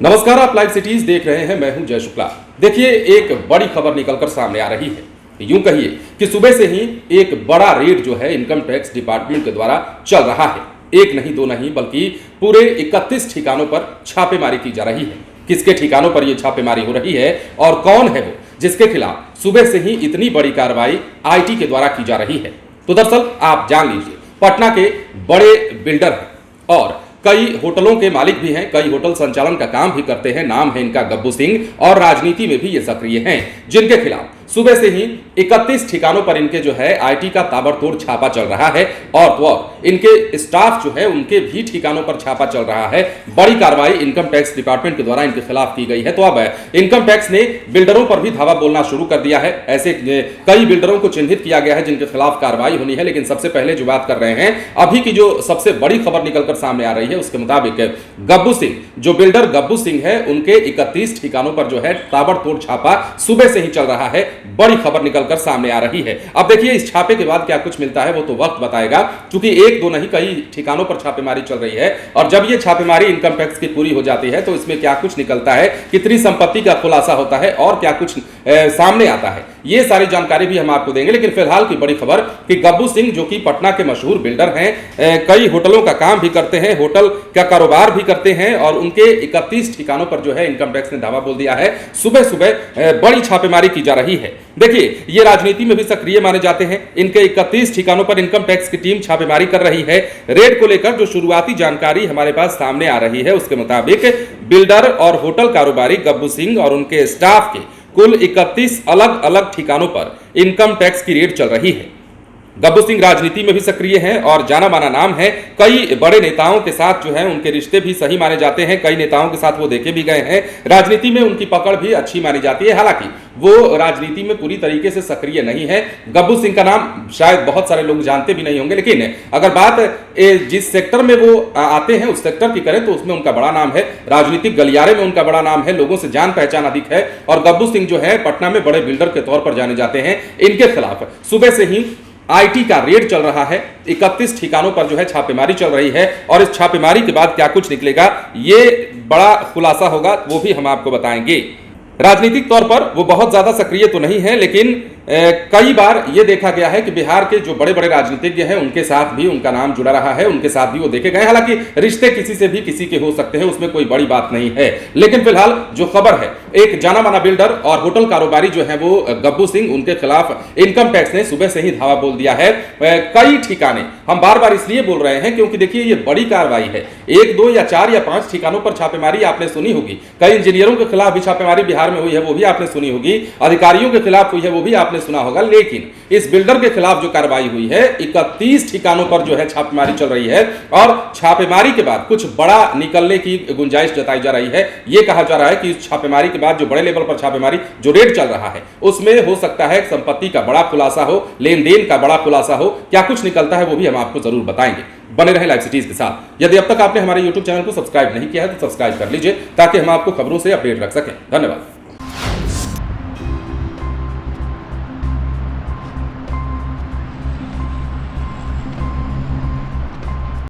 नमस्कार, आप live cities देख रहे हैं। मैं हूं जय शुक्ला। देखिए, एक बड़ी खबर निकलकर सामने आ रही है। यूं कहिए कि सुबह से ही एक बड़ा रेड जो है इनकम टैक्स डिपार्टमेंट के द्वारा चल रहा है। एक नहीं, दो नहीं, बल्कि पूरे 31 ठिकानों पर छापेमारी की जा रही है। किसके ठिकानों पर यह छापेमारी हो रही है और कौन है वो जिसके खिलाफ सुबह से ही इतनी बड़ी कार्रवाई आईटी के द्वारा की जा रही है? तो दरअसल आप जान लीजिए, पटना के बड़े बिल्डर हैं और कई होटलों के मालिक भी हैं, कई होटल संचालन का काम भी करते हैं। नाम है इनका गब्बू सिंह और राजनीति में भी ये सक्रिय हैं, जिनके खिलाफ सुबह से ही 31 ठिकानों पर इनके जो है आईटी का ताबड़तोड़ छापा चल रहा है। और तो और इनके स्टाफ जो है उनके भी ठिकानों पर छापा चल रहा है। बड़ी कार्रवाई इनकम टैक्स डिपार्टमेंट के द्वारा इनके खिलाफ की गई है। तो अब इनकम टैक्स ने बिल्डरों पर भी धावा बोलना शुरू कर दिया है। ऐसे कई बिल्डरों को चिन्हित किया गया है जिनके खिलाफ कार्रवाई होनी है। लेकिन सबसे पहले जो बात कर रहे हैं, अभी की जो सबसे बड़ी खबर निकलकर सामने आ रही है, उसके मुताबिक गब्बू सिंह, जो बिल्डर गब्बू सिंह है, उनके 31 ठिकानों पर जो है ताबड़तोड़ छापा सुबह से ही चल रहा है। बड़ी खबर निकलकर सामने आ रही है। अब देखिए, इस छापे के बाद क्या कुछ मिलता है वो तो वक्त बताएगा, क्योंकि एक दो नहीं कई ठिकानों पर छापेमारी चल रही है। और जब ये छापेमारी इनकम टैक्स की पूरी हो जाती है तो इसमें क्या कुछ निकलता है, कितनी संपत्ति का खुलासा होता है और क्या कुछ सामने आता है, ये सारी जानकारी भी हम आपको देंगे। लेकिन फिलहाल की बड़ी खबर कि गब्बू सिंह, जो कि पटना के मशहूर बिल्डर हैं, कई होटलों का काम भी करते हैं, होटल का कारोबार भी करते हैं, और उनके 31 ठिकानों पर जो है इनकम टैक्स ने दावा बोल दिया है। सुबह सुबह बड़ी छापेमारी की जा रही है। देखिए, ये राजनीति में भी सक्रिय माने जाते हैं। इनके 31 ठिकानों पर इनकम टैक्स की टीम छापेमारी कर रही है। रेड को लेकर जो शुरुआती जानकारी हमारे पास सामने आ रही है, उसके मुताबिक बिल्डर और होटल कारोबारी गब्बू सिंह और उनके स्टाफ के कुल 31 अलग अलग ठिकानों पर इनकम टैक्स की रेड चल रही है। गब्बू सिंह राजनीति में भी सक्रिय हैं और जाना माना नाम है। कई बड़े नेताओं के साथ जो है उनके रिश्ते भी सही माने जाते हैं। कई नेताओं के साथ वो देखे भी गए हैं। राजनीति में उनकी पकड़ भी अच्छी मानी जाती है। हालांकि वो राजनीति में पूरी तरीके से सक्रिय नहीं है। गब्बू सिंह का नाम शायद बहुत सारे लोग जानते भी नहीं होंगे, लेकिन अगर बात जिस सेक्टर में वो आते हैं उस सेक्टर की करें तो उसमें उनका बड़ा नाम है। राजनीतिक गलियारे में उनका बड़ा नाम है, लोगों से जान पहचान अधिक है। और गब्बू सिंह जो है पटना में बड़े बिल्डर के तौर पर जाने जाते हैं। इनके खिलाफ सुबह से ही आईटी का रेड चल रहा है। 31 ठिकानों पर जो है छापेमारी चल रही है और इस छापेमारी के बाद क्या कुछ निकलेगा, ये बड़ा खुलासा होगा, वो भी हम आपको बताएंगे। राजनीतिक तौर पर वो बहुत ज्यादा सक्रिय तो नहीं है, लेकिन कई बार ये देखा गया है कि बिहार के जो बड़े बड़े राजनीतिज्ञ हैं उनके साथ भी उनका नाम जुड़ा रहा है, उनके साथ भी वो देखे गए। हालांकि रिश्ते किसी से भी किसी के हो सकते हैं, उसमें कोई बड़ी बात नहीं है। लेकिन फिलहाल जो खबर है, एक जाना माना बिल्डर और होटल कारोबारी जो है वो गब्बू सिंह, उनके खिलाफ इनकम टैक्स ने सुबह से ही धावा बोल दिया है। कई ठिकाने, हम बार बार इसलिए बोल रहे हैं क्योंकि देखिए ये बड़ी कार्रवाई है। 1, 2 या 4 या 5 ठिकानों पर छापेमारी आपने सुनी होगी। कई इंजीनियरों के खिलाफ भी छापेमारी बिहार में हुई है, वो भी आपने सुनी होगी। अधिकारियों के खिलाफ हुई है, वो भी आपने सुना होगा। लेकिन इस बिल्डर के खिलाफ जो कार्रवाई हुई है, 31 ठिकानों पर जो है छापेमारी चल रही है और छापेमारी के बाद कुछ बड़ा निकलने की गुंजाइश जताई जा रही है। यह कहा जा रहा है कि इस छापेमारी के बाद जो बड़े लेवल पर छापेमारी जो रेड चल रहा है, उसमें हो सकता है संपत्ति का बड़ा खुलासा हो, लेन देन का बड़ा खुलासा हो। क्या कुछ निकलता है वो भी हम आपको जरूर बताएंगे। बने रहे लाइव सिटीज के साथ। यदि अब तक आपने हमारे YouTube चैनल को सब्सक्राइब नहीं किया है तो सब्सक्राइब कर लीजिए, ताकि हम आपको खबरों से अपडेट रख सकें। धन्यवाद।